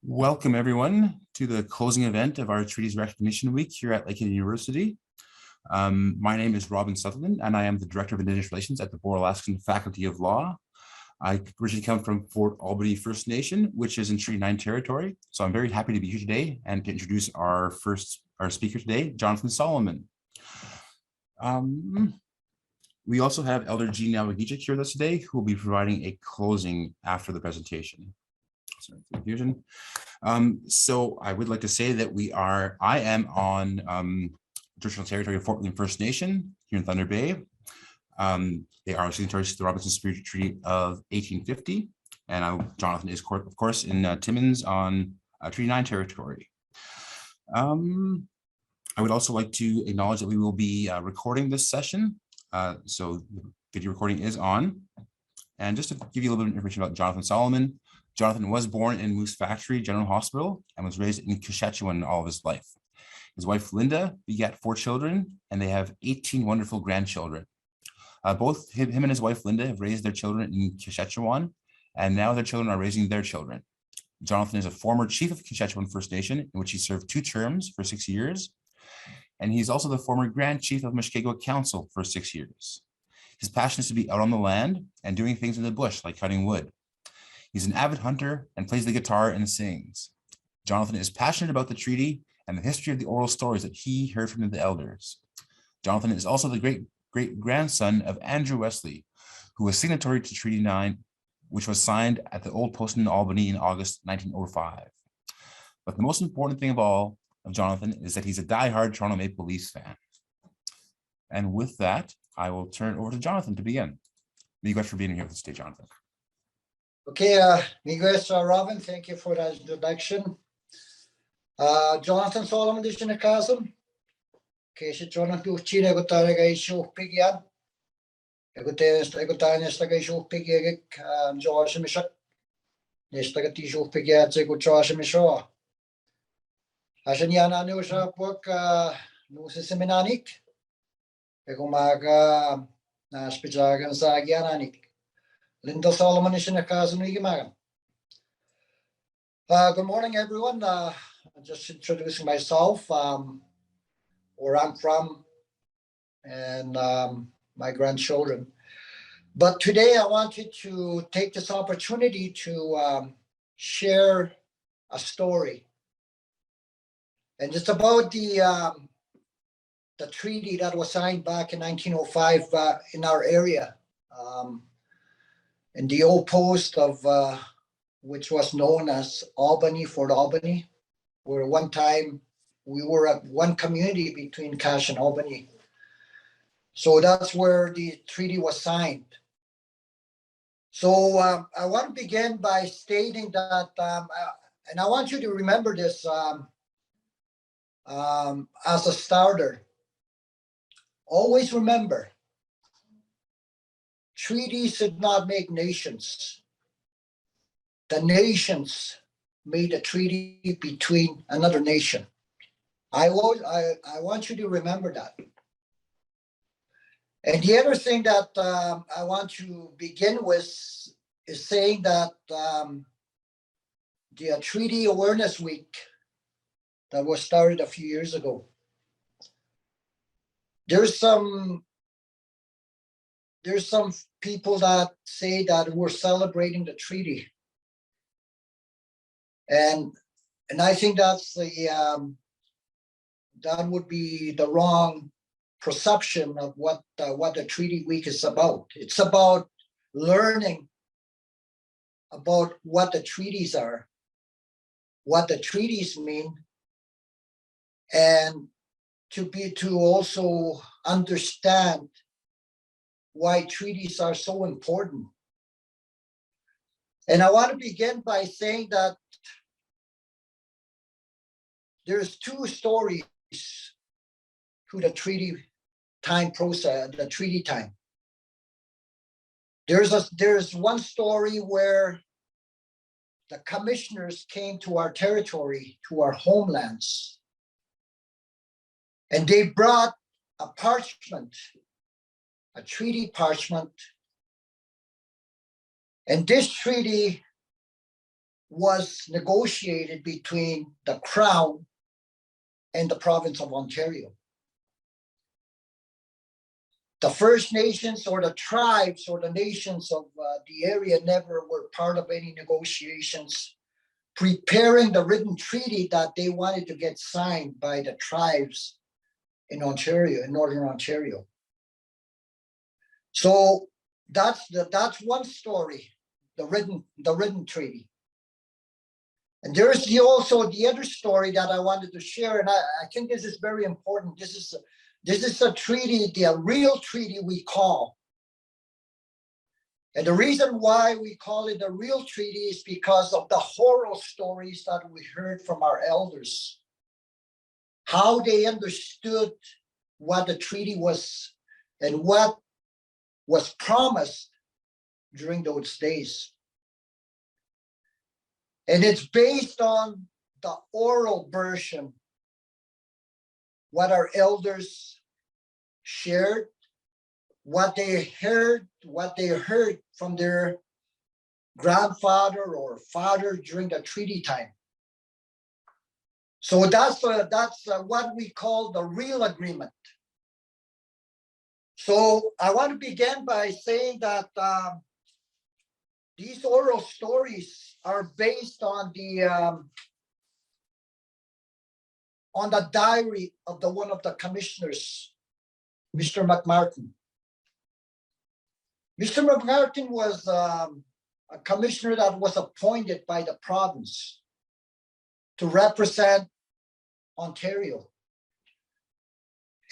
Welcome everyone to the closing event of our Treaties Recognition Week here at Lakehead University. My name is Robin Sutherland and I am the Director of Indigenous Relations at the Boer-Alaskan Faculty of Law. I originally come from Fort Albany First Nation, which is in Treaty 9 territory. So I'm very happy to be here today and to introduce our speaker today, Jonathan Solomon. We also have Elder Jean Nalwagichik here with us today, who will be providing a closing after the presentation. Sorry for confusion. So I would like to say that I am on traditional territory of Fort William First Nation here in Thunder Bay. They are signatories to the Robinson Spirit Treaty of 1850, and Jonathan is, of course, in Timmins on Treaty 9 territory. I would also like to acknowledge that we will be recording this session, so the video recording is on. And just to give you a little bit of information about Jonathan Solomon, Jonathan was born in Moose Factory General Hospital and was raised in Saskatchewan all of his life. His wife, Linda, begat 4 children, and they have 18 wonderful grandchildren. Both him and his wife, Linda, have raised their children in Saskatchewan, and now their children are raising their children. Jonathan is a former chief of Saskatchewan First Nation, in which he served 2 terms for 6 years. And he's also the former Grand Chief of Mushkegowuk Council for 6 years. His passion is to be out on the land and doing things in the bush, like cutting wood. He's an avid hunter and plays the guitar and sings. Jonathan is passionate about the treaty and the history of the oral stories that he heard from the elders. Jonathan is also the great-grandson of Andrew Wesley, who was signatory to Treaty 9, which was signed at the Old Post in Albany in August 1905. But the most important thing of all of Jonathan is that he's a die-hard Toronto Maple Leafs fan. And with that, I will turn it over to Jonathan to begin. Thank you guys for being here with us today, Jonathan. Okay, Robin, thank you for that introduction. Jonathan Solomon, this is Nakasam. Okay, so Jonathan, China, got a show pig yan. I got a nest like a show pig egg, Josh and Mishak. Nest like a tissue pig yard, I got Josh and Mishaw. Ashaniana knows a book, no seminanik. I go maga, Naspijag and Sagiananik. Linda Solomon is in a cousin. Good morning, everyone. I'm just introducing myself, where I'm from, and my grandchildren. But today I wanted to take this opportunity to share a story. And it's about the treaty that was signed back in 1905 in our area. In the old post of which was known as Albany, Fort Albany, where one time we were at one community between Cache and Albany. So that's where the treaty was signed. So I want to begin by stating that, and I want you to remember this as a starter. Always remember, treaties did not make nations. The nations made a treaty between another nation. I want you to remember that. And the other thing that I want to begin with is saying that the Treaty Awareness Week that was started a few years ago, there's some people that say that we're celebrating the treaty, and I think that's that would be the wrong perception of what the Treaty Week is about. It's about learning about what the treaties are, what the treaties mean, and to also understand why treaties are so important. And I want to begin by saying that there's 2 stories to the treaty time process, the treaty time. There's one story where the commissioners came to our territory, to our homelands, and they brought a parchment, a treaty parchment. And this treaty was negotiated between the Crown and the province of Ontario. The First Nations or the tribes or the nations of the area never were part of any negotiations preparing the written treaty that they wanted to get signed by the tribes in Ontario, in Northern Ontario. So that's one story, the written treaty. And there's also the other story that I wanted to share, and I think this is very important. This is a treaty, the real treaty we call. And the reason why we call it a real treaty is because of the horror stories that we heard from our elders, how they understood what the treaty was and what was promised during those days. And it's based on the oral version, what our elders shared, what they heard from their grandfather or father during the treaty time. So that's what we call the real agreement. So I want to begin by saying that these oral stories are based on the diary of one of the commissioners, Mr. McMartin. Mr. McMartin was a commissioner that was appointed by the province to represent Ontario.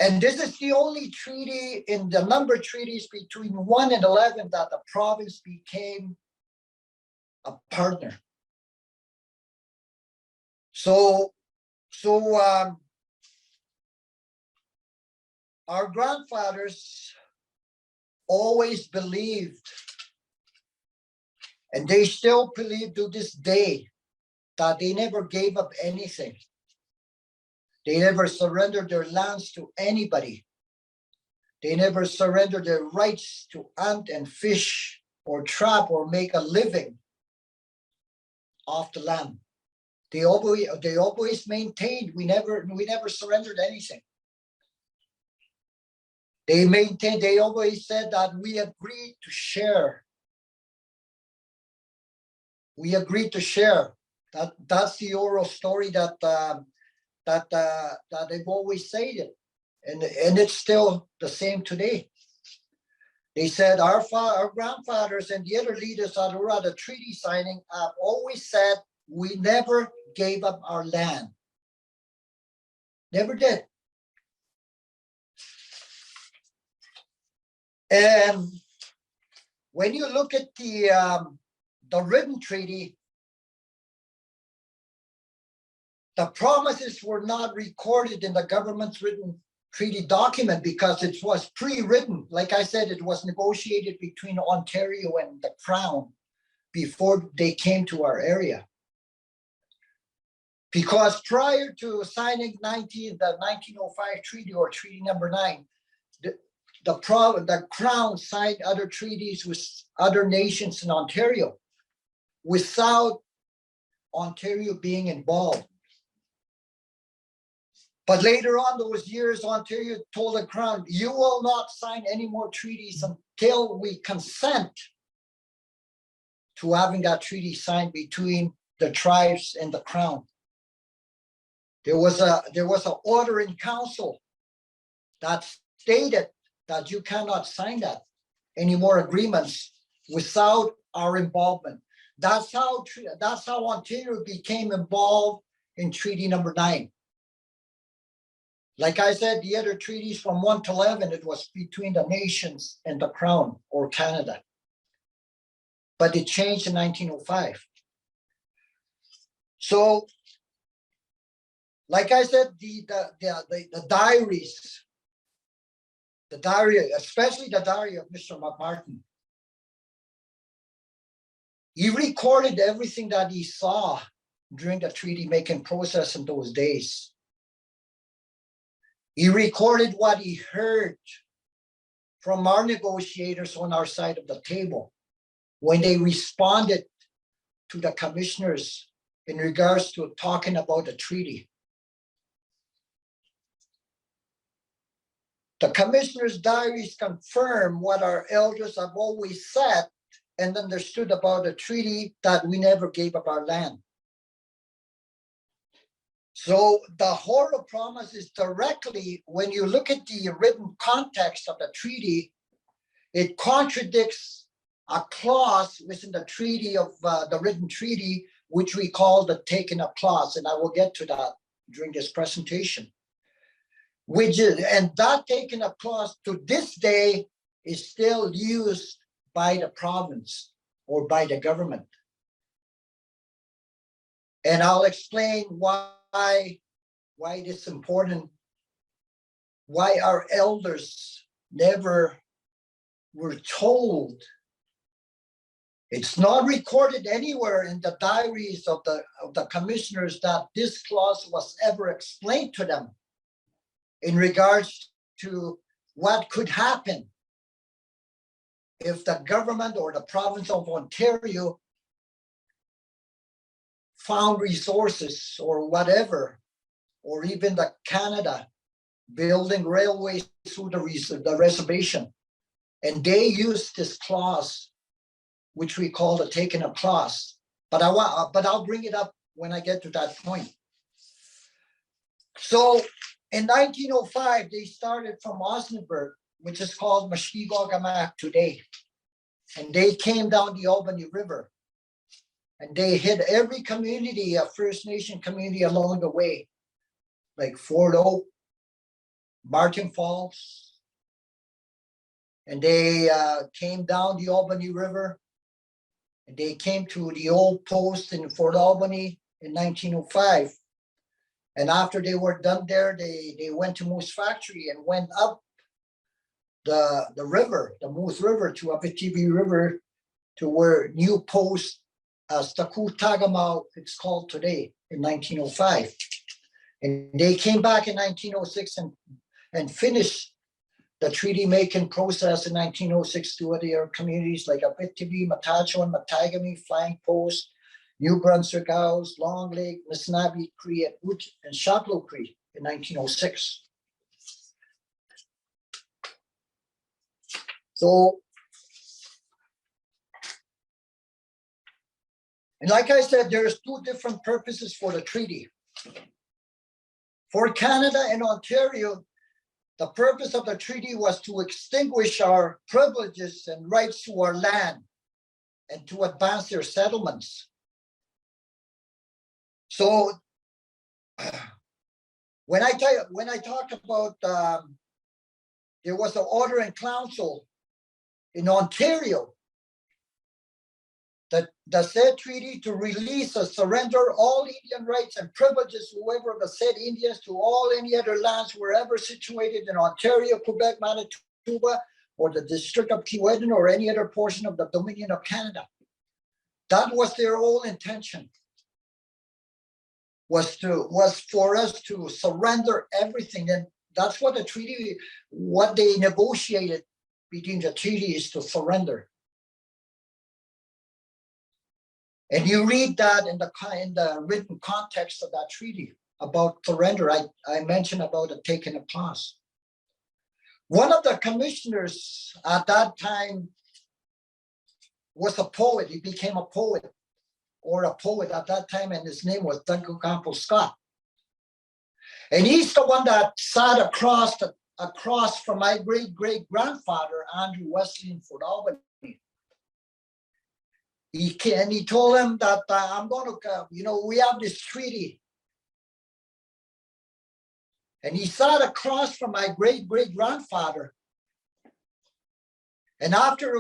And this is the only treaty in the number of treaties between 1 and 11 that the province became a partner. So our grandfathers always believed, and they still believe to this day, that they never gave up anything. They never surrendered their lands to anybody. They never surrendered their rights to hunt and fish or trap or make a living off the land. They always maintained we never surrendered anything. They always said that we agreed to share. We agreed to share. That's the oral story that they've always said it. And it's still the same today. They said our grandfathers and the other leaders that were at the treaty signing have always said we never gave up our land. Never did. And when you look at the written treaty, the promises were not recorded in the government's written treaty document because it was pre-written. Like I said, it was negotiated between Ontario and the Crown before they came to our area. Because prior to signing the 1905 treaty or treaty number 9, the Crown signed other treaties with other nations in Ontario without Ontario being involved. But later on those years, Ontario told the Crown, you will not sign any more treaties until we consent to having that treaty signed between the tribes and the Crown. There was an order in council that stated that you cannot sign that any more agreements without our involvement. That's how Ontario became involved in treaty number 9. Like I said, the other treaties from 1 to 11, it was between the nations and the Crown or Canada. But it changed in 1905. So, like I said, the diaries, especially the diary of Mr. McMartin, he recorded everything that he saw during the treaty making process in those days. He recorded what he heard from our negotiators on our side of the table when they responded to the commissioners in regards to talking about the treaty. The commissioners' diaries confirm what our elders have always said and understood about the treaty, that we never gave up our land. So the Horo Promise is directly, when you look at the written context of the treaty, it contradicts a clause within the treaty of the written treaty, which we call the taken up clause, and I will get to that during this presentation. And that taken up clause to this day is still used by the province or by the government. And I'll explain why it is important, why our elders never were told. It's not recorded anywhere in the diaries of the commissioners that this clause was ever explained to them in regards to what could happen if the government or the province of Ontario found resources or whatever, or even the Canada building railways through the reservation. And they used this clause, which we call the taken up clause. But I'll bring it up when I get to that point. So in 1905, they started from Osnaburg, which is called Mushkegowuk today. And they came down the Albany River. And they hit every community, a First Nation community along the way, like Fort Oak, Martin Falls. And they came down the Albany River. And they came to the old post in Fort Albany in 1905. And after they were done there, they went to Moose Factory and went up the river, the Moose River to Abitibi River, to where new post Stakutagamau, it's called today, in 1905. And they came back in 1906 and finished the treaty making process in 1906 to other communities like Abitibi, Matachewan, Matagami, Flying Post, New Brunswick House, Long Lake, Missinaba Cree, and Shaplo Cree in 1906. So, and like I said, there's two different purposes for the treaty. For Canada and Ontario, the purpose of the treaty was to extinguish our privileges and rights to our land and to advance their settlements. So when I talk about there was an order in council in Ontario that the said treaty to release or surrender all Indian rights and privileges whoever the said Indians to all any other lands wherever situated in Ontario, Quebec, Manitoba, or the District of Keewatin or any other portion of the Dominion of Canada. That was their whole intention, was for us to surrender everything. And that's what the treaty, what they negotiated between the treaty is to surrender. And you read that in the written context of that treaty about surrender. I mentioned about a taken up clause. One of the commissioners at that time was a poet. He became a poet at that time, and his name was Duncan Campbell Scott. And he's the one that sat across from my great-great-grandfather, Andrew Wesley in Fort Albany. He told him that I'm going to, we have this treaty. And he sat across from my great-great-grandfather. And after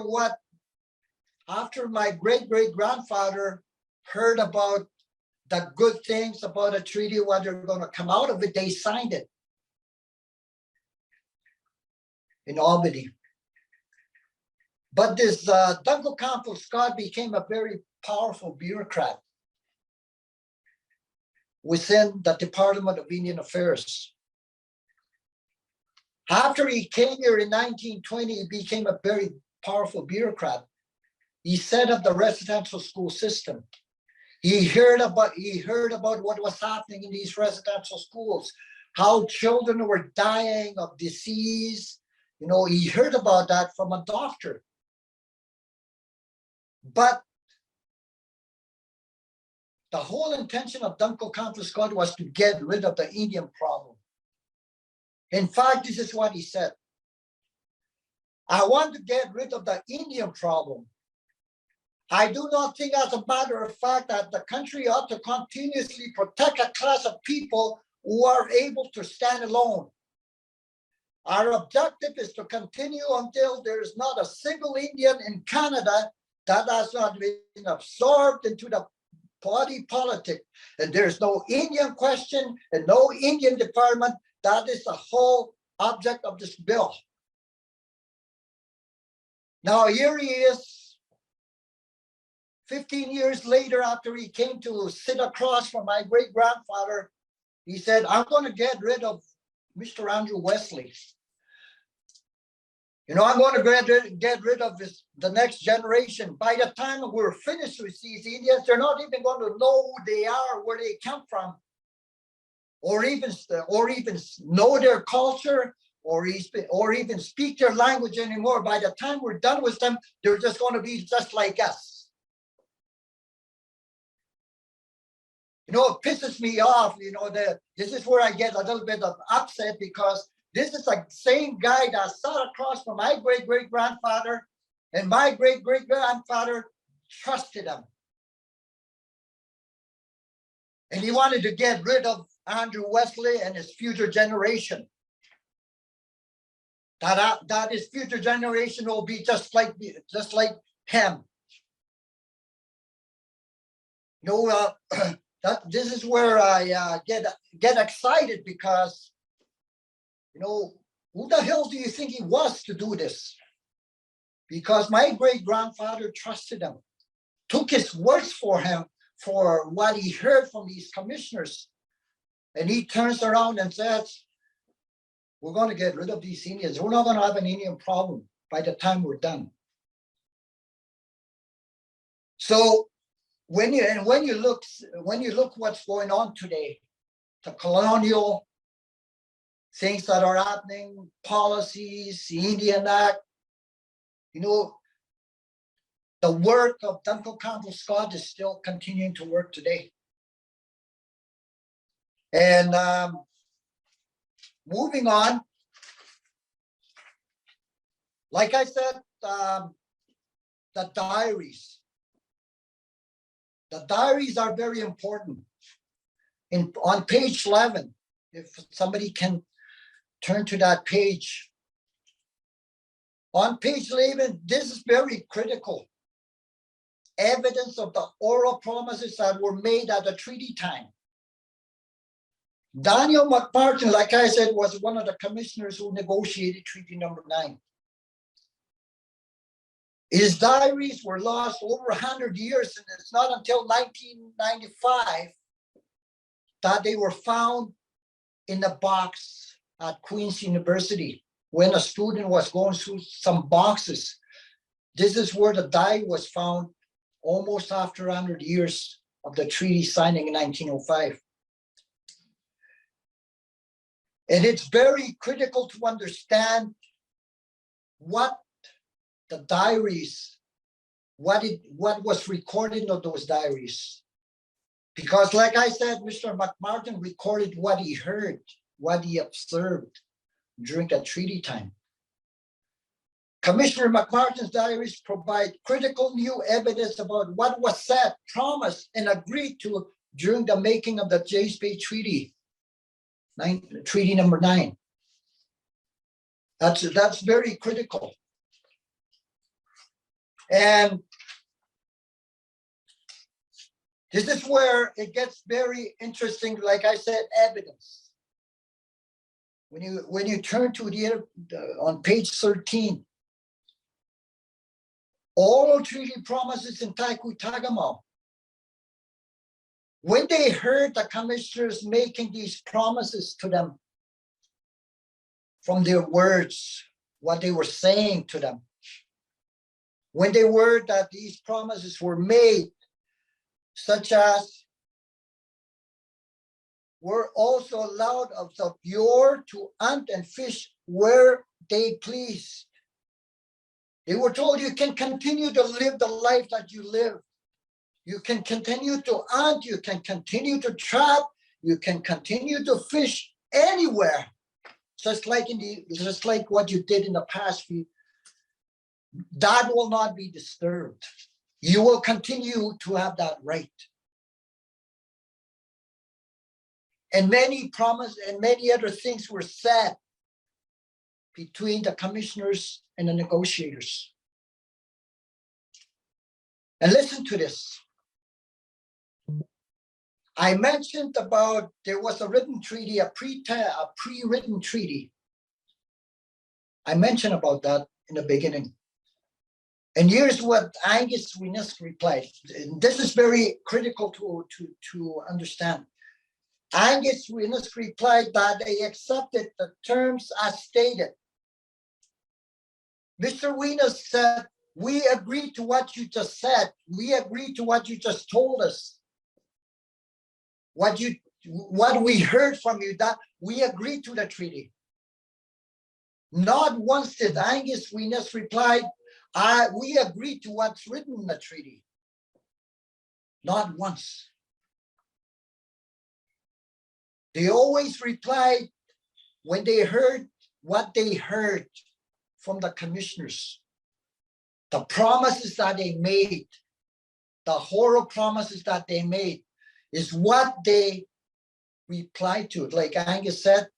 my great-great-grandfather heard about the good things about a treaty, what they're going to come out of it, they signed it in Albany. But this Duncan Campbell Scott became a very powerful bureaucrat within the Department of Indian Affairs. After he came here in 1920, he became a very powerful bureaucrat. He set up the residential school system. He heard about what was happening in these residential schools, how children were dying of disease. He heard about that from a doctor. But the whole intention of Dunkel County Scott was to get rid of the Indian problem. In fact, this is what he said. I want to get rid of the Indian problem. I do not think, as a matter of fact, that the country ought to continuously protect a class of people who are able to stand alone. Our objective is to continue until there is not a single Indian in Canada that has not been absorbed into the party politic. And there's no Indian question and no Indian department. That is the whole object of this bill. Now here he is, 15 years later, after he came to sit across from my great-grandfather. He said, I'm going to get rid of Mr. Andrew Wesley. I'm going to get rid of the next generation. By the time we're finished with these Indians, they're not even going to know who they are, where they come from, or even know their culture, or even speak their language anymore. By the time we're done with them, they're just going to be just like us. It pisses me off, this is where I get a little bit of upset, because this is the same guy that sat across from my great-great-grandfather, and my great-great-grandfather trusted him. And he wanted to get rid of Andrew Wesley and his future generation. That his future generation will be just like him. This is where I get excited, because who the hell do you think he was to do this? Because my great-grandfather trusted him, took his words for him, for what he heard from these commissioners. And he turns around and says, we're going to get rid of these Indians. We're not going to have an Indian problem by the time we're done. So when you look what's going on today, the colonial things that are happening, policies, the Indian Act, the work of Dunkel County Scott is still continuing to work today. And moving on, like I said, the diaries. The diaries are very important. On page 11, if somebody can turn to that page. On page 11, this is very critical. Evidence of the oral promises that were made at the treaty time. Daniel McMartin, like I said, was one of the commissioners who negotiated Treaty Number 9. His diaries were lost over 100 years, and it's not until 1995 that they were found in a box at Queen's University when a student was going through some boxes. This is where the diary was found almost after 100 years of the treaty signing in 1905. And it's very critical to understand what the diaries, what was recorded in those diaries. Because like I said, Mr. McMartin recorded what he heard, what he observed during the treaty time. Commissioner McMartin's diaries provide critical new evidence about what was said, promised, and agreed to during the making of the James Bay Treaty, Treaty Number 9. That's very critical. And this is where it gets very interesting. Like I said, evidence. When you turn to on page 13, oral treaty promises in Taikutagamo. When they heard the commissioners making these promises to them from their words, what they were saying to them, when they heard that these promises were made, such as were also allowed of the yore to hunt and fish where they pleased. They were told you can continue to live the life that you live. You can continue to hunt, you can continue to trap, you can continue to fish anywhere, just like what you did in the past. That will not be disturbed. You will continue to have that right. And many promises and many other things were said between the commissioners and the negotiators. And listen to this. I mentioned about there was a written treaty, a pre-written treaty. I mentioned about that in the beginning. And here's what Angus Winnis replied. And this is very critical to understand. Angus Winnis replied that they accepted the terms as stated. Mr. Winnis said, we agree to what you just said. We agree to what you just told us. What we heard from you, that we agree to the treaty. Not once did Angus Winnis reply, we agree to what's written in the treaty. Not once. They always replied when they heard what they heard from the commissioners. The promises that they made, the horror promises that they made, is what they replied to. Like Angus said,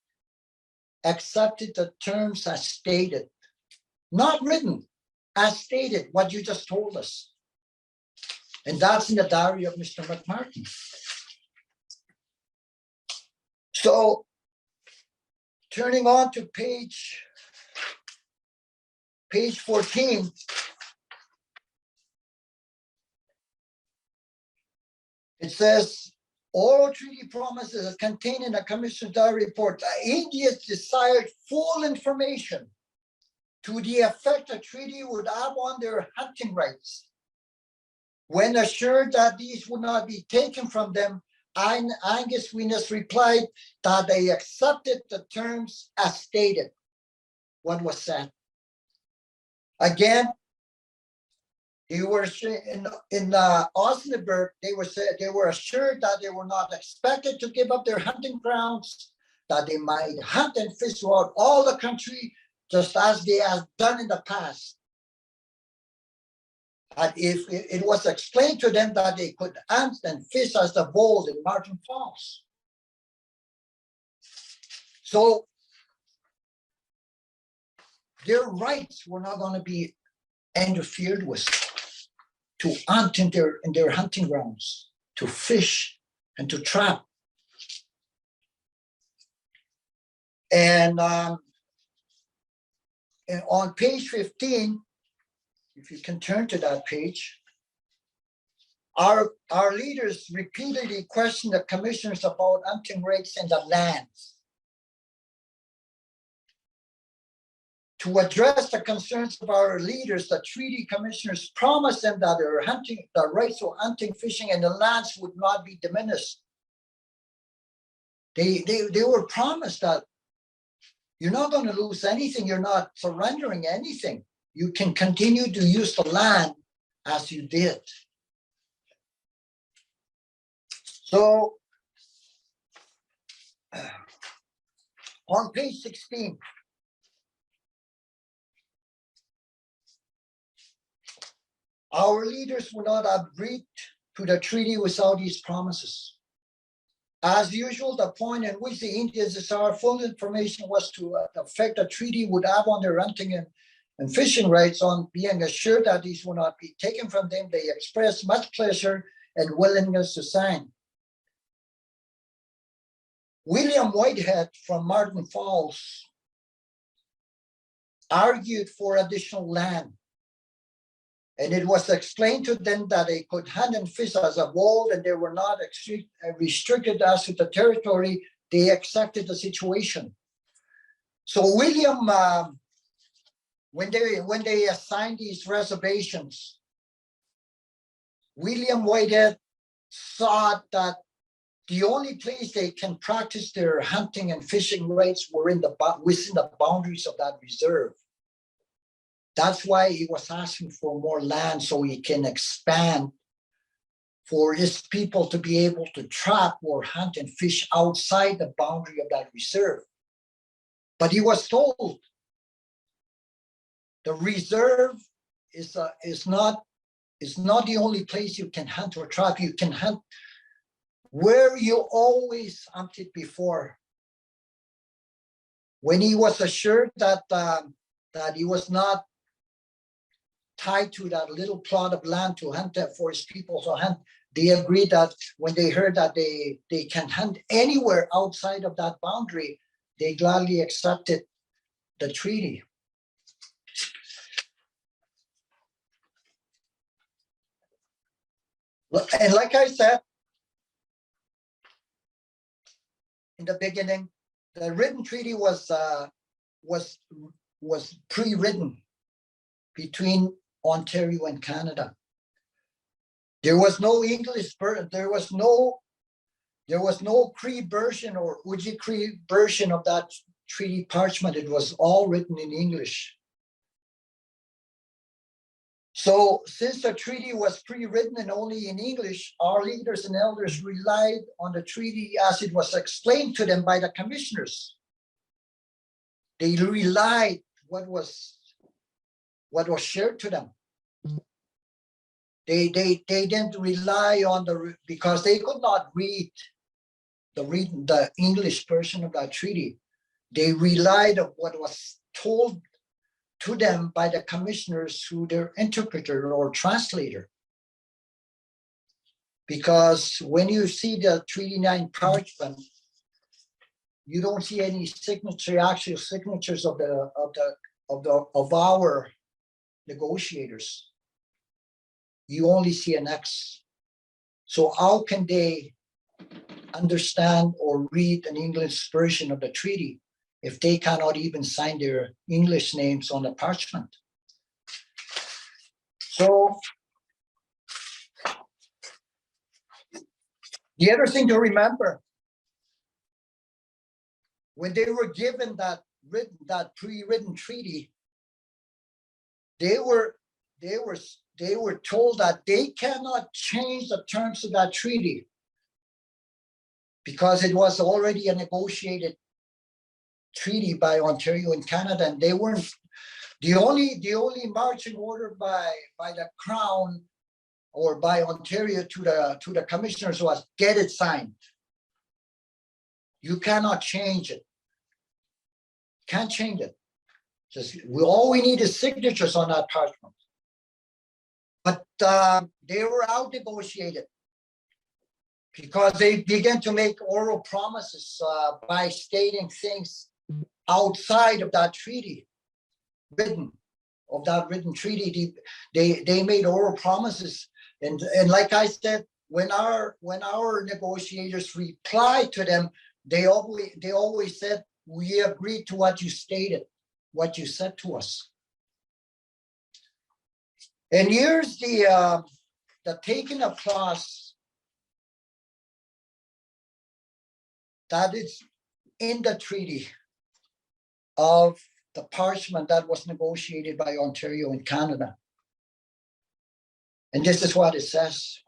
accepted the terms as stated. Not written, as stated, what you just told us. And that's in the diary of Mr. McMartin. So, turning on to page 14, it says, oral treaty promises are contained in the Commission's diary report. Indians desired full information to the effect the treaty would have on their hunting rights. When assured that these would not be taken from them, Angus Winnis replied that they accepted the terms as stated. What was said? Again, they were in Osnaburg. They were assured that they were not expected to give up their hunting grounds, that they might hunt and fish throughout all the country, just as they have done in the past. And if it was explained to them that they could hunt and fish as the bold in Martin Falls. So their rights were not going to be interfered with, to hunt in their hunting grounds, to fish and to trap. And on page 15, if you can turn to that page, our leaders repeatedly questioned the commissioners about hunting rights and the lands. To address the concerns of our leaders, the treaty commissioners promised them that the rights of hunting, fishing, and the lands would not be diminished. They were promised that you're not going to lose anything, you're not surrendering anything. You can continue to use the land as you did. So, on page 16, our leaders would not have agreed to the treaty without these promises. As usual, the point in which the Indians desired full information was to affect the treaty would have on their hunting and fishing rights. On being assured that these would not be taken from them, they expressed much pleasure and willingness to sign. William Whitehead from Martin Falls argued for additional land. And it was explained to them that they could hunt and fish as of old, and they were not restricted as to the territory. They accepted the situation. So William, when they assigned these reservations, William Whitehead thought that the only place they can practice their hunting and fishing rights were within the boundaries of that reserve. That's why he was asking for more land so he can expand for his people to be able to trap or hunt and fish outside the boundary of that reserve. But he was told the reserve is not the only place you can hunt or trap. You can hunt where you always hunted before. When he was assured that that he was not tied to that little plot of land to hunt for his people to hunt, they agreed that when they heard that they can hunt anywhere outside of that boundary, they gladly accepted the treaty. And like I said in the beginning, the written treaty was pre-written between Ontario and Canada. There was no English version. There was no Cree version or Ojibwe Cree version of that treaty parchment. It was all written in English. So since the treaty was pre-written and only in English, our leaders and elders relied on the treaty as it was explained to them by the commissioners. They relied what was shared to them. They didn't rely on because they could not read the English version of that treaty. They relied on what was told to them by the commissioners through their interpreter or translator. Because when you see the Treaty 9 parchment, you don't see any actual signatures of our negotiators. You only see an X. So how can they understand or read an English version of the treaty if they cannot even sign their English names on the parchment? So the other thing to remember, when they were given that pre-written treaty, they were told that they cannot change the terms of that treaty because it was already a negotiated treaty by Ontario and Canada, and they weren't the only marching order by the Crown or by Ontario to the commissioners was get it signed. You cannot change it. Can't change it. Just all we need is signatures on that parchment. But they were out negotiated because they began to make oral promises by stating things outside of that treaty, written treaty. They made oral promises, and like I said, when our negotiators replied to them, they always said, we agreed to what you stated, what you said to us. And here's the taken clause that is in the treaty of the parchment that was negotiated by Ontario and Canada. And this is what it says.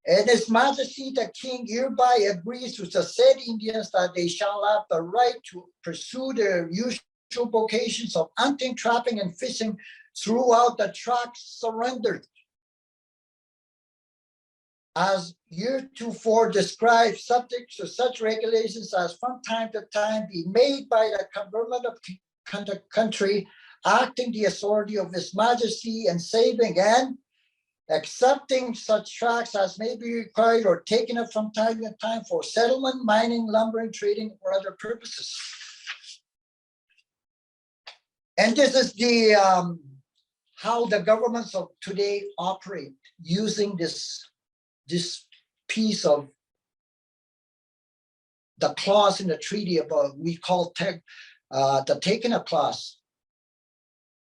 And His Majesty the King hereby agrees with the said Indians that they shall have the right to pursue their usual vocations of hunting, trapping, and fishing throughout the tracts surrendered, as heretofore described, subject to such regulations as from time to time be made by the government of the country, acting the authority of His Majesty, and saving and accepting such tracts as may be required or taken up from time to time for settlement, mining, lumbering, trading, or other purposes. And this is the how the governments of today operate, using this piece of the clause in the treaty about we call the taken up clause.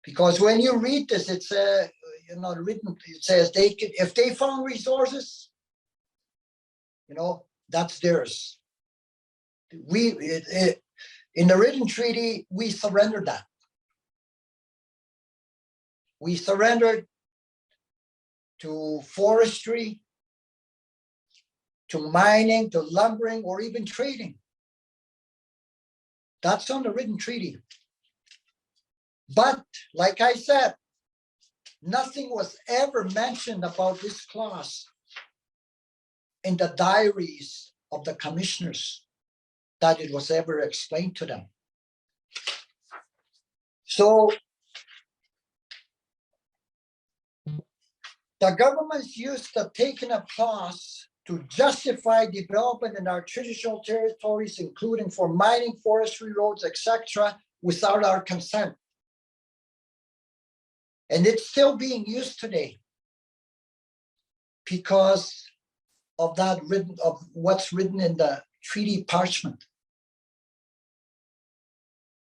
Because when you read this, it's written. It says if they found resources, that's theirs. In the written treaty, we surrendered that. We surrendered to forestry, to mining, to lumbering, or even trading. That's on the written treaty. But like I said, nothing was ever mentioned about this clause in the diaries of the commissioners, that it was ever explained to them. So the governments used the taken up clause to justify development in our traditional territories, including for mining, forestry, roads, etc., without our consent. And it's still being used today because of what's written in the treaty parchment.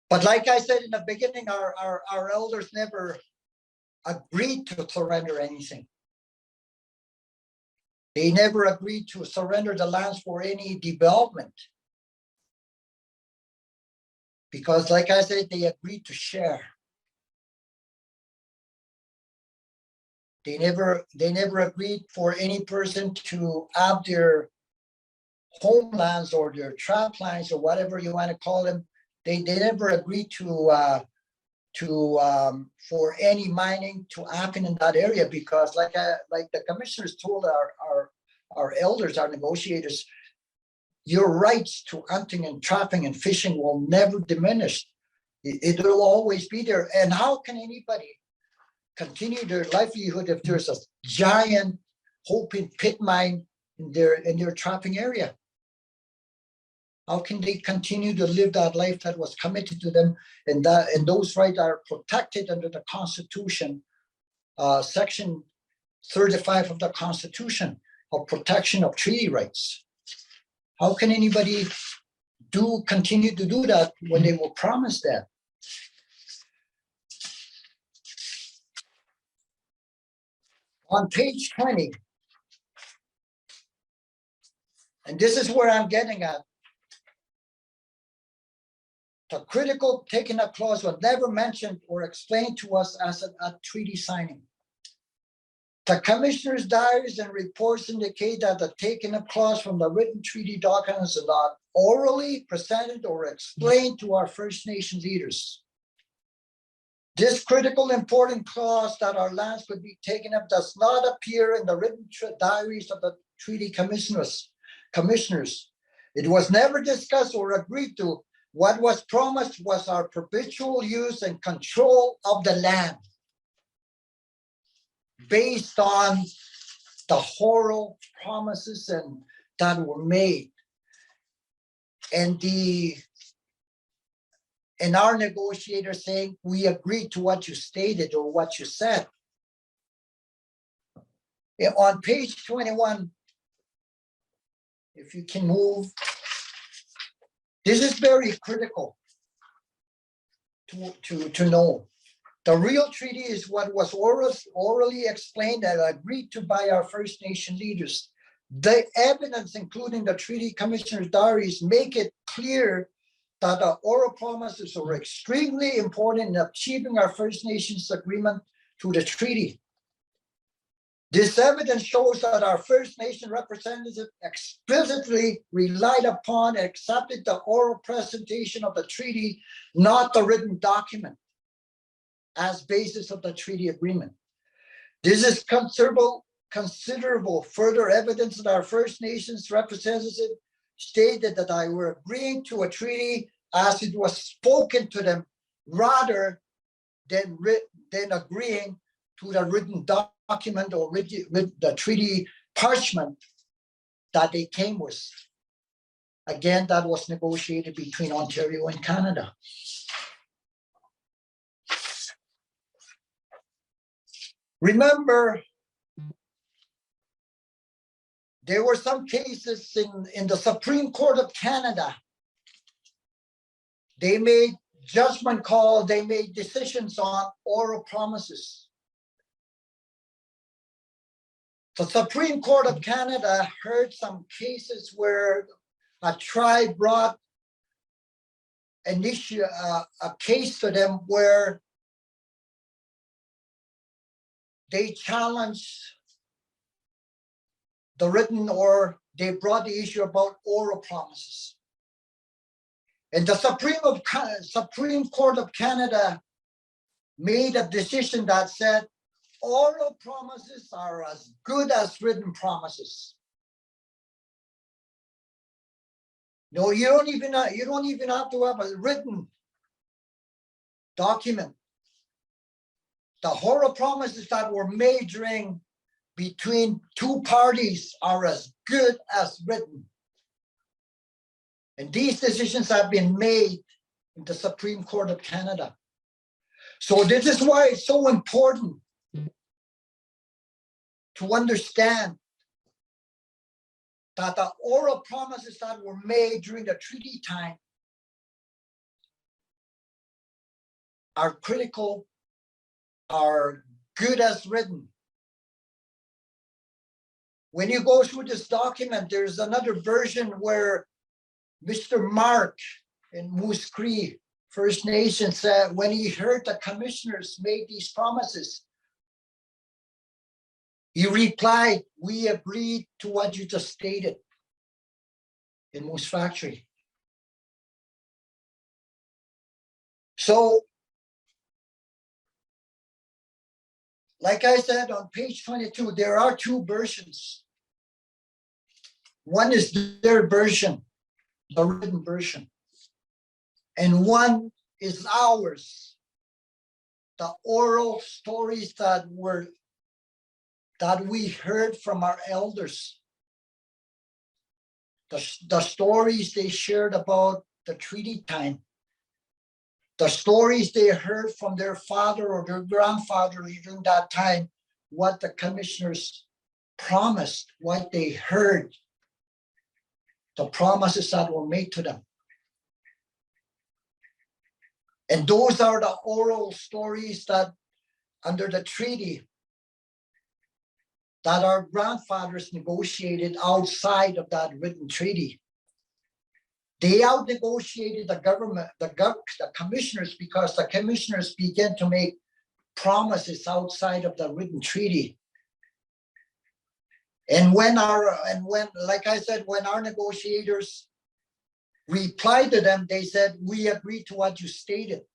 But like I said in the beginning, our elders never agreed to surrender anything. They never agreed to surrender the lands for any development. Because like I said, they agreed to share. They never agreed for any person to have their homelands or their trap lands or whatever you want to call them. They never agreed to for any mining to happen in that area, because like the commissioners told our elders, our negotiators, your rights to hunting and trapping and fishing will never diminish. It will always be there. And how can anybody continue their livelihood if there's a giant open pit mine in their trapping area? How can they continue to live that life that was committed to them? And those rights are protected under the Constitution, Section 35 of the Constitution, of protection of treaty rights. How can anybody continue to do that when they were promised that? On page 20, and this is where I'm getting at, the critical taking up clause was never mentioned or explained to us as a treaty signing. The commissioner's diaries and reports indicate that the taking up clause from the written treaty documents is not orally presented or explained to our First Nation leaders. This critical important clause that our lands could be taken up does not appear in the written diaries of the treaty commissioners. It was never discussed or agreed to. What was promised was our perpetual use and control of the land based on the oral promises that were made. And our negotiators saying, we agreed to what you stated or what you said. On page 21, if you can move, this is very critical to know. The real treaty is what was orally explained and agreed to by our First Nation leaders. The evidence, including the treaty commissioner's diaries, make it clear that the oral promises are extremely important in achieving our First Nations agreement to the treaty. This evidence shows that our First Nation representatives explicitly relied upon and accepted the oral presentation of the treaty, not the written document, as basis of the treaty agreement. This is considerable further evidence that our First Nations representatives stated that they were agreeing to a treaty as it was spoken to them, rather than agreeing to the written document or with the treaty parchment that they came with. Again, that was negotiated between Ontario and Canada. Remember, there were some cases in the Supreme Court of Canada. They made judgment calls, they made decisions on oral promises. The Supreme Court of Canada heard some cases where a tribe brought an issue, a case to them where they challenged the written, or they brought the issue about oral promises. And the Supreme Court of Canada made a decision that said oral promises are as good as written promises. No, you don't even have to have a written document. The oral promises that were made between two parties are as good as written. And these decisions have been made in the Supreme Court of Canada. So this is why it's so important to understand that the oral promises that were made during the treaty time are critical, are good as written. When you go through this document, there's another version where Mr. Mark in Moose Cree First Nation said when he heard the commissioners make these promises, he replied, "We agreed to what you just stated in Moose Factory." So, like I said, on page 22, there are two versions. One is their version, the written version, and one is ours, the oral stories that we heard from our elders, the stories they shared about the treaty time, the stories they heard from their father or their grandfather during that time, what the commissioners promised, what they heard, the promises that were made to them. And those are the oral stories that under the treaty that our grandfathers negotiated outside of that written treaty. They out-negotiated the government, the commissioners, because the commissioners began to make promises outside of the written treaty. And when, like I said, when our negotiators replied to them, they said, "We agree to what you stated."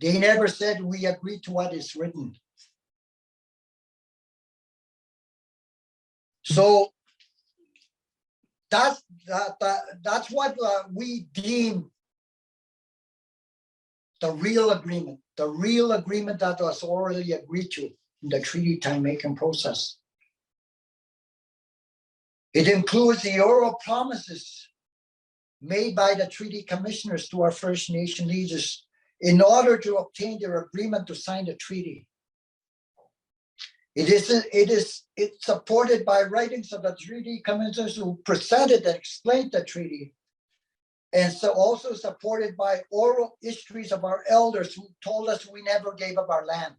They never said, "We agree to what is written." So that's what we deem the real agreement that was already agreed to in the treaty time making process. It includes the oral promises made by the treaty commissioners to our First Nation leaders in order to obtain their agreement to sign the treaty. It's supported by writings of the treaty commissioners who presented and explained the treaty, and so also supported by oral histories of our elders who told us we never gave up our land.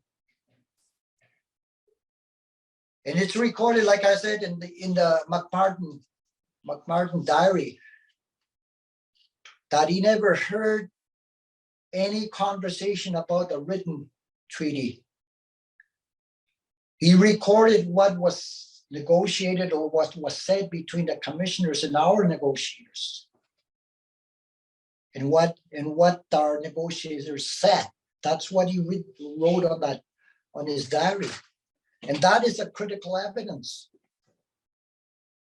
And it's recorded, like I said, in the McMartin diary, that he never heard any conversation about the written treaty. He recorded what was negotiated or what was said between the commissioners and our negotiators, and what our negotiators said. That's what he wrote on his diary, and that is a critical evidence.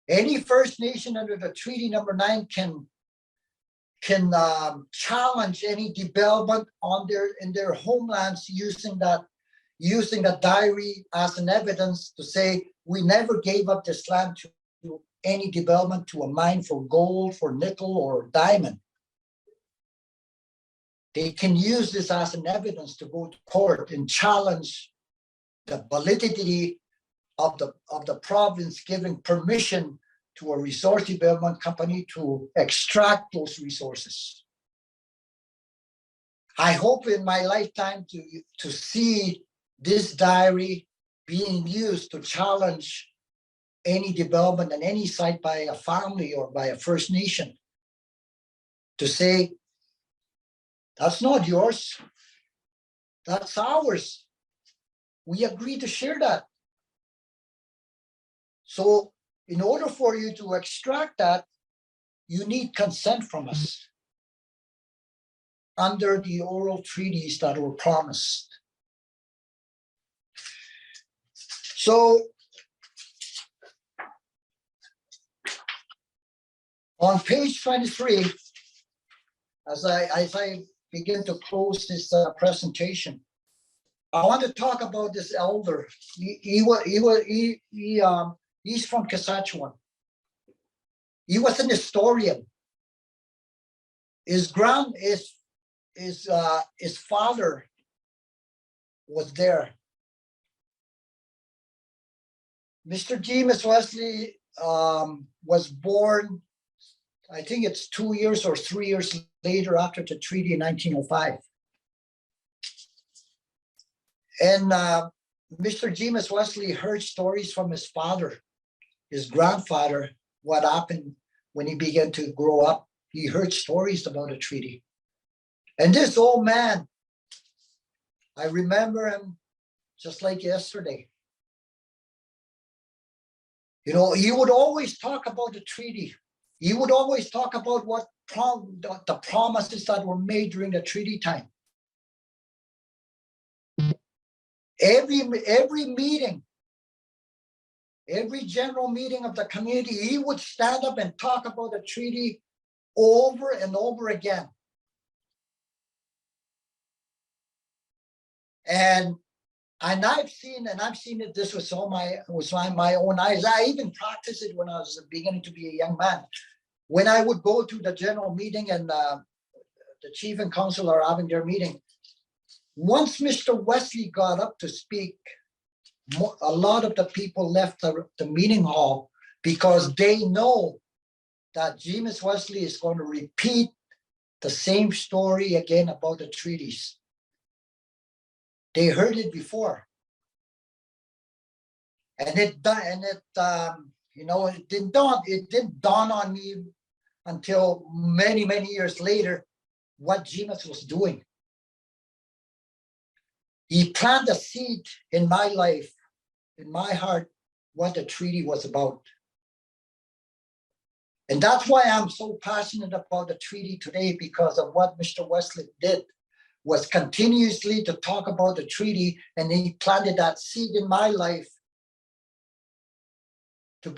Any First Nation under the Treaty Number 9 can challenge any development in their homelands using the diary as an evidence to say we never gave up this land to any development, to a mine for gold, for nickel, or diamond. They can use this as an evidence to go to court and challenge the validity of the province giving permission to a resource development company to extract those resources. I hope in my lifetime to see this diary being used to challenge any development on any site by a family or by a First Nation to say, that's not yours, that's ours. We agree to share that. So in order for you to extract that, you need consent from us under the oral treaties that were promised. So on page 23, as I begin to close this presentation, I want to talk about this elder. He's from Saskatchewan. He was an historian. His father was there. Mr. James Wesley was born, I think it's 2 years or 3 years later after the treaty in 1905. And Mr. James Wesley heard stories from his father, his grandfather, what happened when he began to grow up. He heard stories about the treaty. And this old man, I remember him just like yesterday. You know, he would always talk about the treaty. He would always talk about what the promises that were made during the treaty time. Every meeting, every general meeting of the community, he would stand up and talk about the treaty over and over again. And I've seen it. This was my own eyes. I even practiced it when I was beginning to be a young man. When I would go to the general meeting and the chief and council are having their meeting, once Mr. Wesley got up to speak, a lot of the people left the meeting hall because they know that James Wesley is going to repeat the same story again about the treaties. They heard it before, and it didn't dawn on me until many years later what James was doing. He planted a seed in my life, in my heart, what the treaty was about. And that's why I'm so passionate about the treaty today, because of what Mr. Wesley did, was continuously to talk about the treaty, and he planted that seed in my life to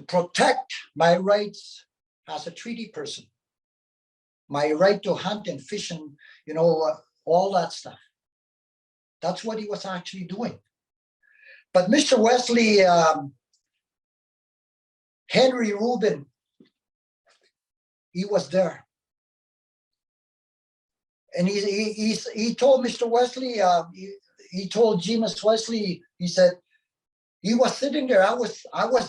protect my rights as a treaty person, my right to hunt and fish and all that stuff. That's what he was actually doing. But Mr. Wesley, Henry Rubin, he was there. And he told Mr. Wesley, he told James Wesley, he said, he was sitting there, I was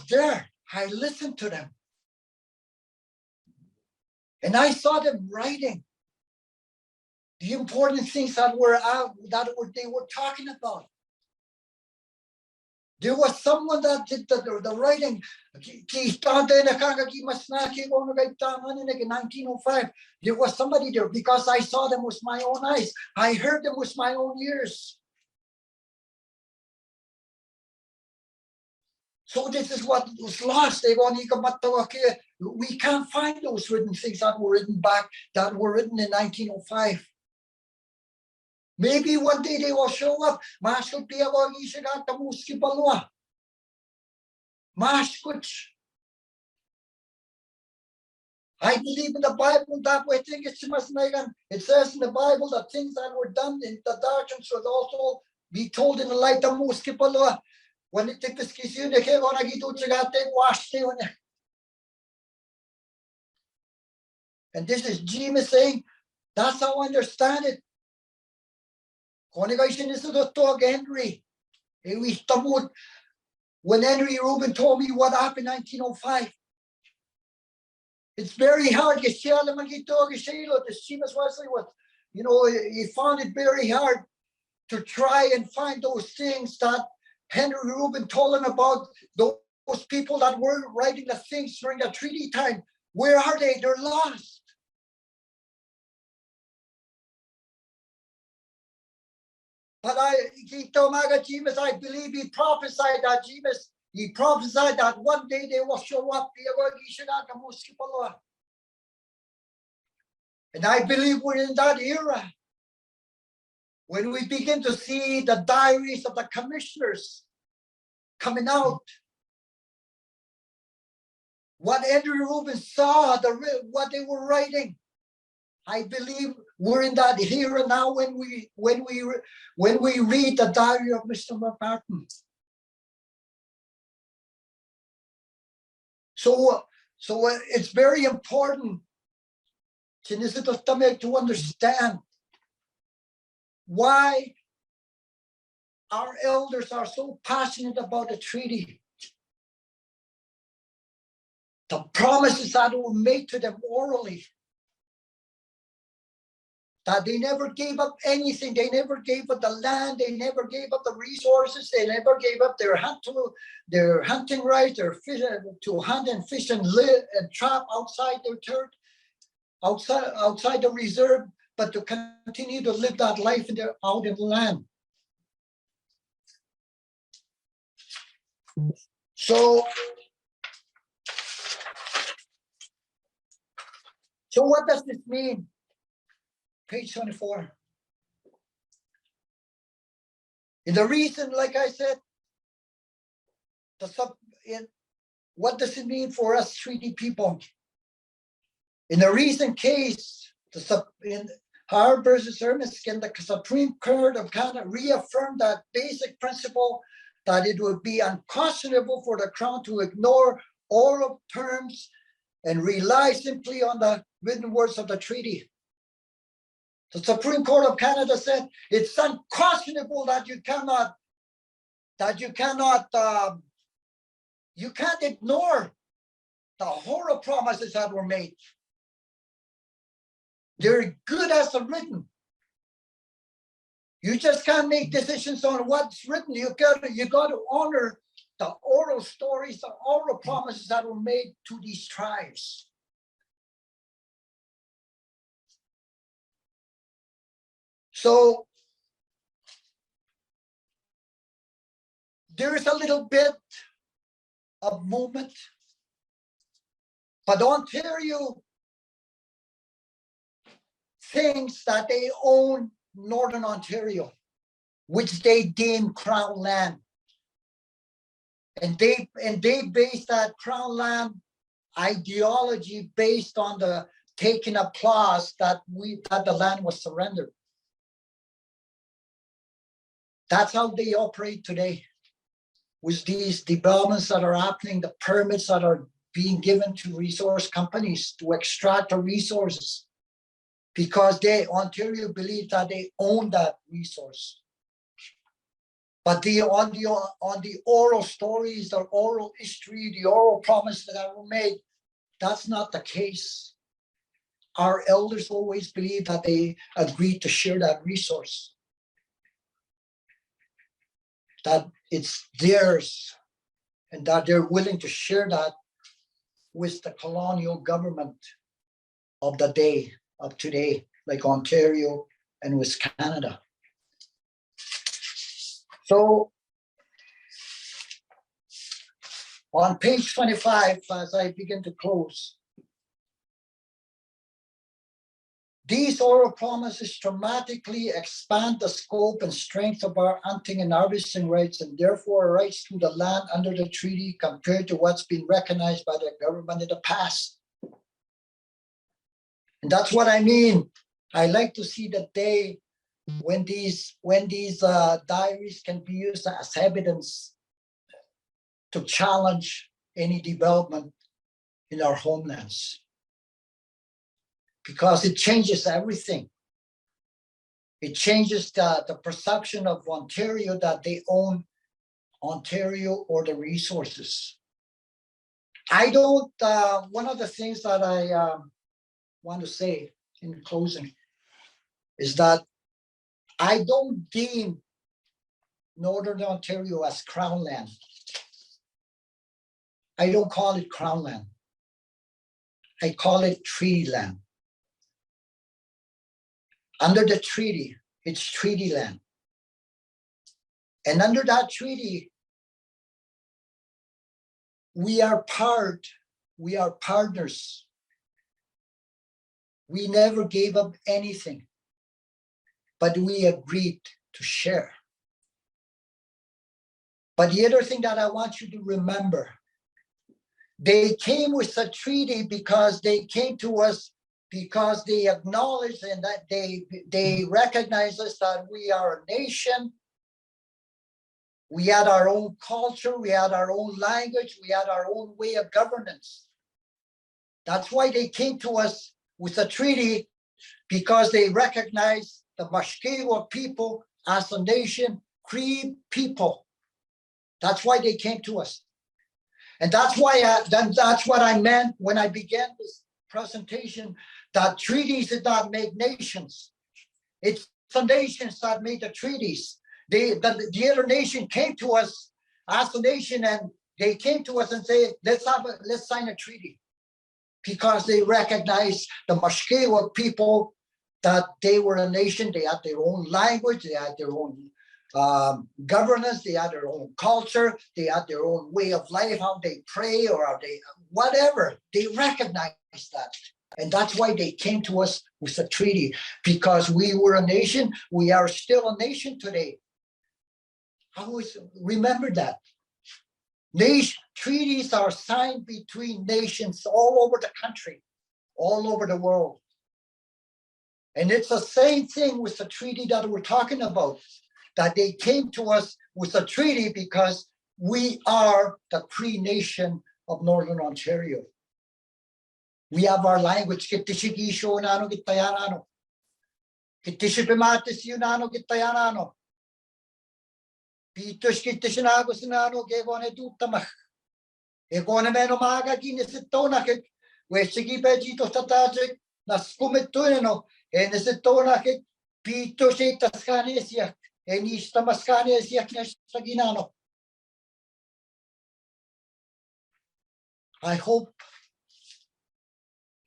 there, I listened to them. And I saw them writing the important things that they were talking about. There was someone that did the writing. In 1905, there was somebody there because I saw them with my own eyes. I heard them with my own ears. So this is what was lost. We can't find those written things that were written in 1905. Maybe one day they will show up. I believe in the Bible that way. It says in the Bible that things that were done in the darkness should also be told in the light of Mushkegowuk. When it takes and this is James saying, that's how I understand it. Henry. When Henry Rubin told me what happened in 1905, it's very hard. James Wesley was, he found it very hard to try and find those things that Henry Rubin told him about, those people that were writing the things during the treaty time. Where are they? They're lost. But I believe he prophesied that one day they will show up. And I believe we're in that era when we begin to see the diaries of the commissioners coming out. What Andrew Rubin saw, what they were writing. I believe we're in that era now when we read the diary of Mr. McMartin. So it's very important to understand why our elders are so passionate about the treaty. The promises that were made to them orally, that they never gave up anything. They never gave up the land. They never gave up the resources. They never gave up their hunting rights, their fish, to hunt and fish and live and trap outside their territory, outside the reserve, but to continue to live that life out in the land. So what does this mean? Page 24. In the reason, like I said, what does it mean for us treaty people? In the recent case, in Howard versus Ermiskin, the Supreme Court of Canada reaffirmed that basic principle that it would be unconscionable for the Crown to ignore oral terms and rely simply on the written words of the treaty. The Supreme Court of Canada said it's unconscionable that you can't ignore the horror promises that were made. They're good as written. You just can't make decisions on what's written. You got to honor the oral stories, the oral promises that were made to these tribes. So there is a little bit of movement, but Ontario thinks that they own Northern Ontario, which they deem Crown land. And they base that Crown land ideology based on the taking up clause that the land was surrendered. That's how they operate today. With these developments that are happening, the permits that are being given to resource companies to extract the resources, because Ontario believe that they own that resource. But on the oral stories, the oral history, the oral promises that were made, that's not the case. Our elders always believed that they agreed to share that resource, that it's theirs, and that they're willing to share that with the colonial government of the day, of today, like Ontario and with Canada. So on page 25, as I begin to close, these oral promises dramatically expand the scope and strength of our hunting and harvesting rights, and therefore our rights to the land under the treaty compared to what's been recognized by the government in the past. And that's what I mean. I like to see the day when these diaries can be used as evidence to challenge any development in our homelands, because it changes everything. It changes the perception of Ontario that they own Ontario or the resources. I don't, one of the things that I want to say in closing is that I don't deem Northern Ontario as Crown land. I don't call it Crown land. I call it treaty land. Under the treaty, it's treaty land. And under that treaty, we are partners. We never gave up anything, but we agreed to share. But the other thing that I want you to remember, they came with a treaty because they came to us because they acknowledged and that they recognize us that we are a nation. We had our own culture, we had our own language, we had our own way of governance. That's why they came to us with a treaty, because they recognize the Mushkegowuk people as a nation, Cree people. That's why they came to us. And that's why that's what I meant when I began this presentation, that treaties did not make nations. It's the nations that made the treaties. The other nation came to us as a nation, and they came to us and say, let's sign a treaty, because they recognized the Mushkegowuk people, that they were a nation. They had their own language, they had their own governance, they had their own culture, they had their own way of life, how they pray or how they, whatever. They recognized that. And that's why they came to us with a treaty, because we were a nation. We are still a nation today. I always remember that. Treaties are signed between nations all over the country, all over the world. And it's the same thing with the treaty that we're talking about, that they came to us with a treaty because we are the Cree nation of Northern Ontario. We have our language. Kitishigisho nano gitayanano. Kitishipimatis yunano gitayanano. Pitos kitishinagos nano gegone tutamach. Egone meno maga ginisitonak. Wesigi bejito tatajik. Naskumetueno. Enisitonak. Pitos itaskanesia. Enistamaskanesia knesaginano. I hope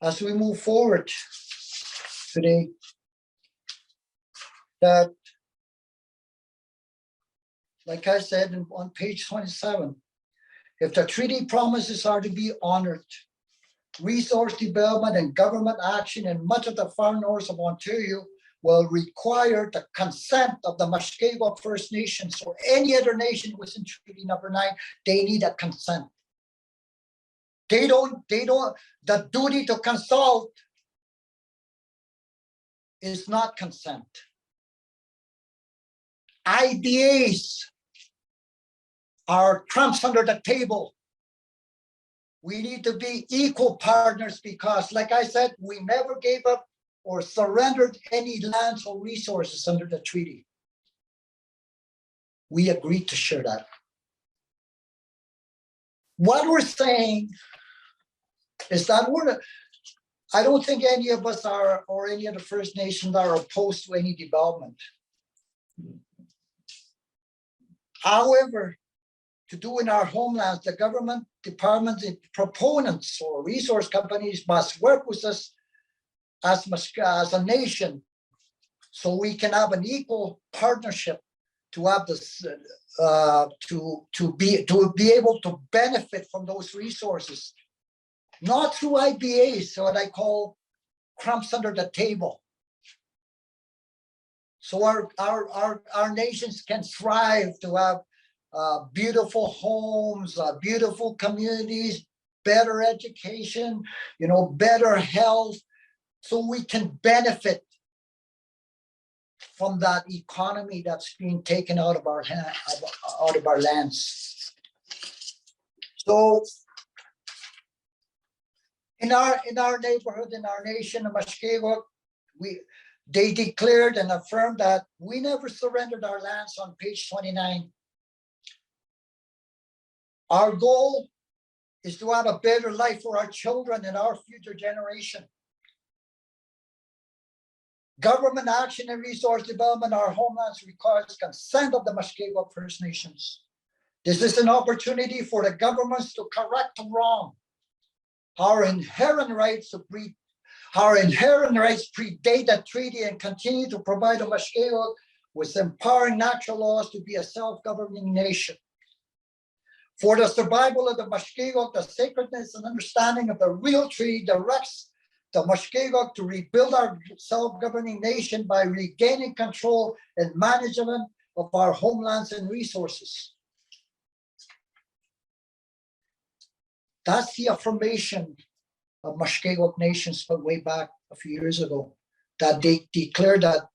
as we move forward today, that, like I said on page 27, if the treaty promises are to be honored, resource development and government action in much of the far north of Ontario will require the consent of the Mushkegowuk First Nations or any other nation within Treaty Number 9. They need a consent. They don't, the duty to consult is not consent. IBAs are trumps under the table. We need to be equal partners, because, like I said, we never gave up or surrendered any lands or resources under the treaty. We agreed to share that. What we're saying is that I don't think any of us are, or any of the First Nations are opposed to any development. However, to do in our homelands, the government departments and proponents or resource companies must work with us as a nation, so we can have an equal partnership to have this to be able to benefit from those resources, not through IBAs, so what I call crumbs under the table. So our nations can thrive to have beautiful homes, beautiful communities, better education, better health, so we can benefit from that economy that's being taken out of our lands. So in our neighborhood, in our nation of Mushkegowuk, they declared and affirmed that we never surrendered our lands on page 29. Our goal is to have a better life for our children and our future generation. Government action and resource development in our homelands requires consent of the Mushkegowuk First Nations. This is an opportunity for the governments to correct the wrong. Our inherent rights predate the treaty and continue to provide the Mushkegowuk with empowering natural laws to be a self-governing nation. For the survival of the Mushkegowuk, the sacredness and understanding of the real treaty directs the Mushkegowuk to rebuild our self-governing nation by regaining control and management of our homelands and resources. That's the affirmation of Mushkegowuk nations from way back a few years ago, that they declared that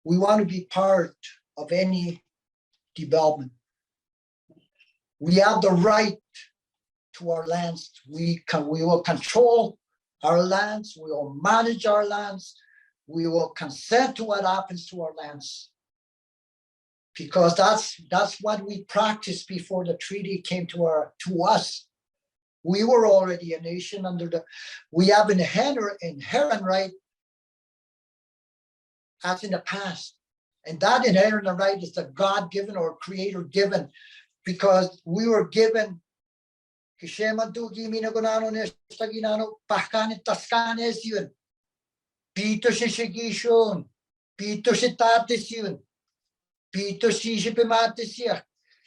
we want to be part of any development. We have the right to our lands. We will control our lands. We will manage our lands. We will consent to what happens to our lands, because that's what we practiced before the treaty came to us. We were already a nation we have an inherent right as in the past. And that inherent right is the God-given or creator-given, because we were given Pito Shishigishun, Pito Shitatis yun, Pito Shishipimatis yak.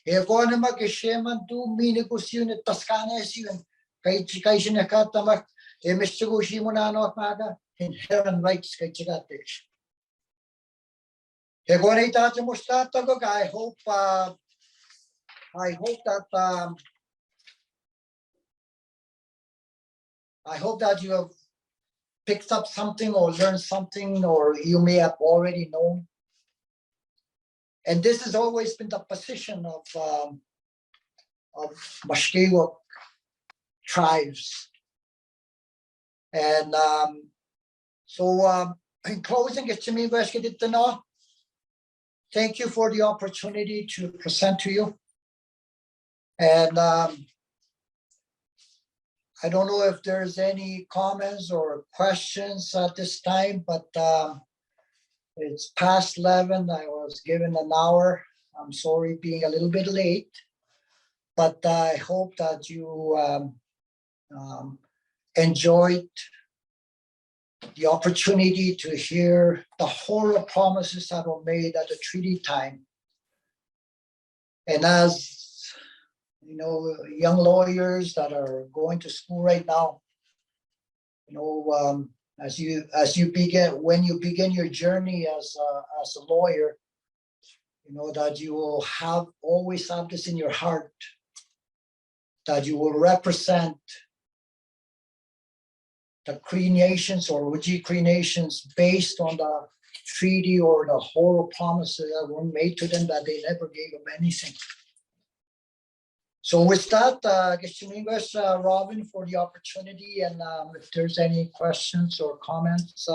Ekonoma Kisheman do Minigus unit Toscanes yun. Kay Sinakatamak, Emistugushi Munano Maga, inherent rights kay Chigatich. Egonita Mustata, I hope that you have picked up something or learned something, or you may have already known. And this has always been the position of Mushkegowuk tribes. And so in closing, thank you for the opportunity to present to you. And I don't know if there's any comments or questions at this time, but it's past 11. I was given an hour. I'm sorry being a little bit late, but I hope that you enjoyed the opportunity to hear the whole promises that were made at the treaty time. And as you know, young lawyers that are going to school right now, you know, as you begin, when you begin your journey as a lawyer, you know, that you will always have this in your heart, that you will represent the Cree Nations or Wujji Cree Nations based on the treaty or the whole promises that were made to them, that they never gave them anything. So with that, Robin, for the opportunity, and if there's any questions or comments,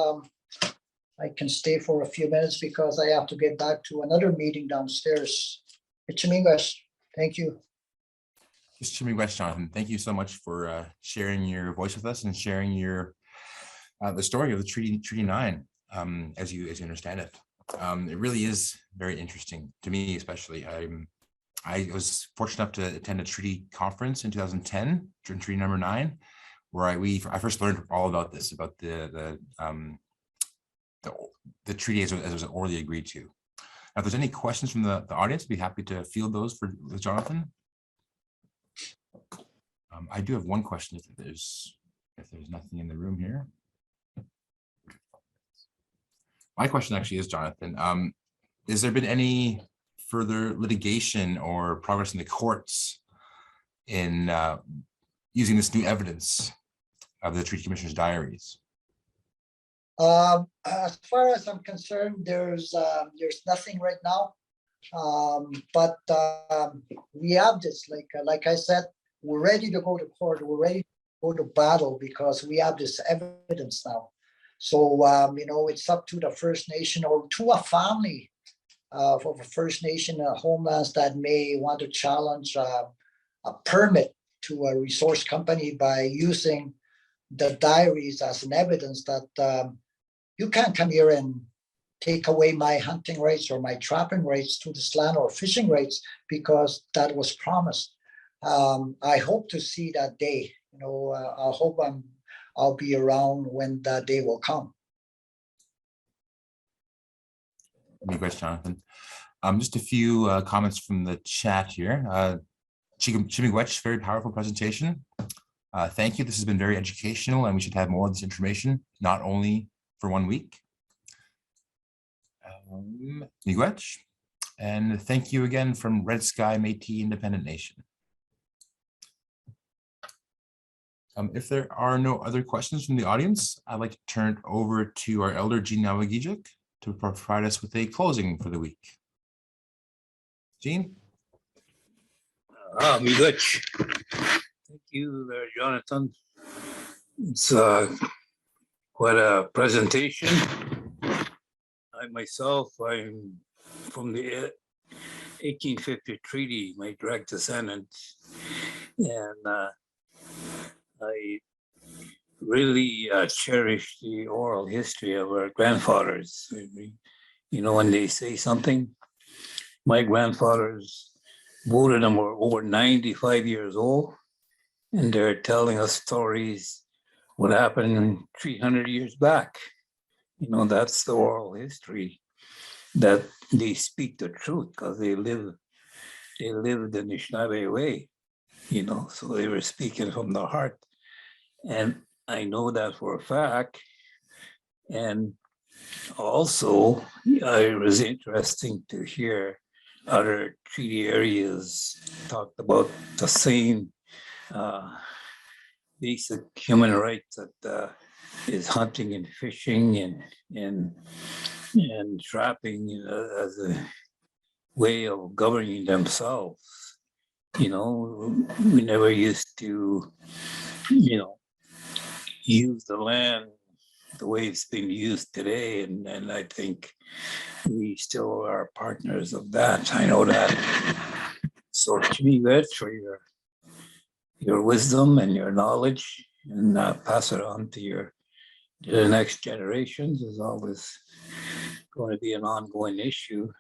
I can stay for a few minutes because I have to get back to another meeting downstairs. Thank you. Jonathan, thank you so much for sharing your voice with us and sharing your the story of the Treaty 9 as you understand it. It really is very interesting to me, especially. I was fortunate enough to attend a treaty conference in 2010 during treaty number 9, where I first learned all about this, about the treaty as it was orally agreed to. Now, if there's any questions from the audience, I'd be happy to field those with Jonathan. I do have one question if there's nothing in the room here. My question actually is, Jonathan, has there been any further litigation or progress in the courts in using this new evidence of the Treaty Commissioner's diaries? As far as I'm concerned, there's nothing right now. But we have this, like I said, we're ready to go to court. We're ready to go to battle because we have this evidence now. So, you know, it's up to the First Nation or to a family of a First Nation homelands that may want to challenge a permit to a resource company by using the diaries as an evidence that you can't come here and take away my hunting rights or my trapping rights to this land or fishing rights, because that was promised. I hope to see that day. I hope I'll be around when that day will come. Thanks, Jonathan. Just a few comments from the chat here. Mushkegowuk, very powerful presentation. Thank you. This has been very educational, and we should have more of this information, not only for 1 week. Miigwech, and thank you again from Red Sky Métis Independent Nation. If there are no other questions from the audience, I'd like to turn it over to our elder Jean Nawagijik to provide us with a closing for the week. Jean? Miigwech. Thank you, Jonathan. It's quite a presentation. I myself, I'm from the 1850 treaty, my direct descendant, and I really cherish the oral history of our grandfathers. When they say something, my grandfathers, both of them were over 95 years old, and they're telling us stories what happened 300 years back. That's the oral history, that they speak the truth because they lived the Anishinaabe way, so they were speaking from the heart. And I know that for a fact. And also, it was interesting to hear other treaty areas talked about the same basic human rights that is hunting and fishing and trapping as a way of governing themselves. We never used to, use the land the way it's being used today. And I think we still are partners of that. I know that. So to me, that's for your wisdom and your knowledge, and pass it on to the next generations is always going to be an ongoing issue.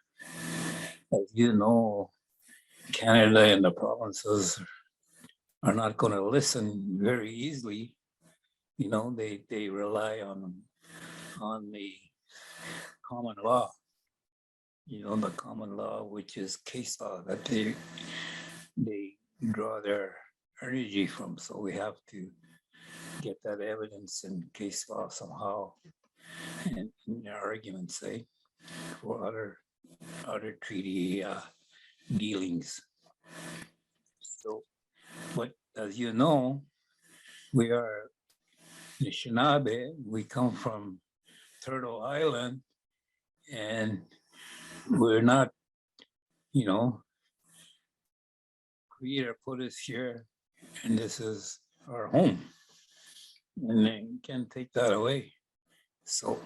As you know, Canada and the provinces are not going to listen very easily. They rely on the common law, the common law, which is case law that they draw their energy from. So we have to get that evidence in case law somehow, and in arguments, for other treaty dealings. So, but as you know, we are Anishinaabe. We come from Turtle Island, and we're not, Creator put us here, and this is our home, and they can't take that away. So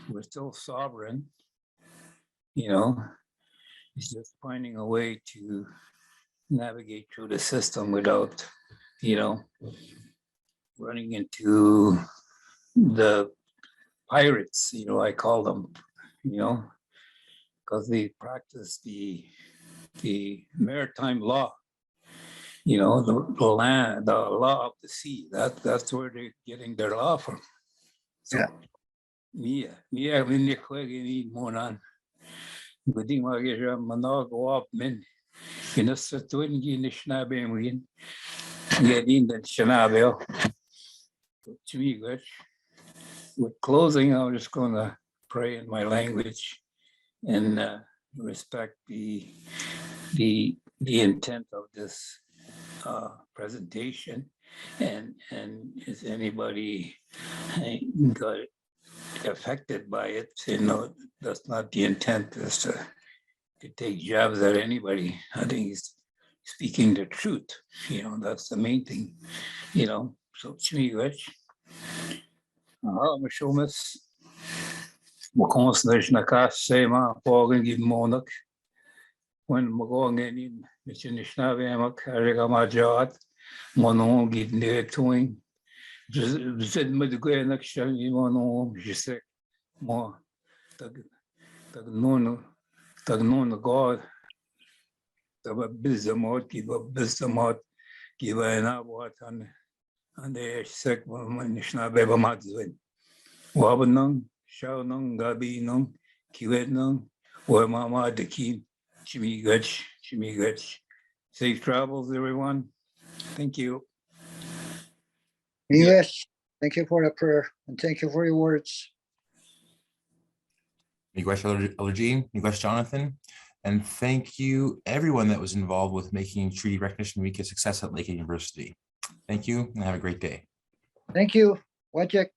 we're still sovereign. It's just finding a way to navigate through the system without, running into the pirates, I call them, because they practice the maritime law, the land, the law of the sea. That's where they're getting their law from. So, yeah, we need more on. Good thing I get go up, man. So to in the Anishinaabe, get in the Anishinaabe. To me, good. With closing, I'm just going to pray in my language and respect the intent of this presentation. And is anybody got affected by it? That's not the intent, is to take jabs at anybody. I think he's speaking the truth. That's the main thing. So Chimiwich, Mishomis, Wakons Nakas, Sema, Pogan, give Monak, when Magong in Michinishnavia, Karigama Jot, Mono, give near toing, said Madaguanakshan, Mono, she said, more tag noon God. Taba bizamot, kiba na what and the sec manishna beba matzwin. Wabanung, Shawnung, Gabi nung, Kiwet nung, or Mama de Key, Chimigach. Safe travels, everyone. Thank you. Yes, thank you for the prayer and thank you for your words. Miigwech Elder Jean, Miigwech Jonathan, and thank you everyone that was involved with making Treaty Recognition Week a success at Lakehead University. Thank you and have a great day. Thank you. Wojciech.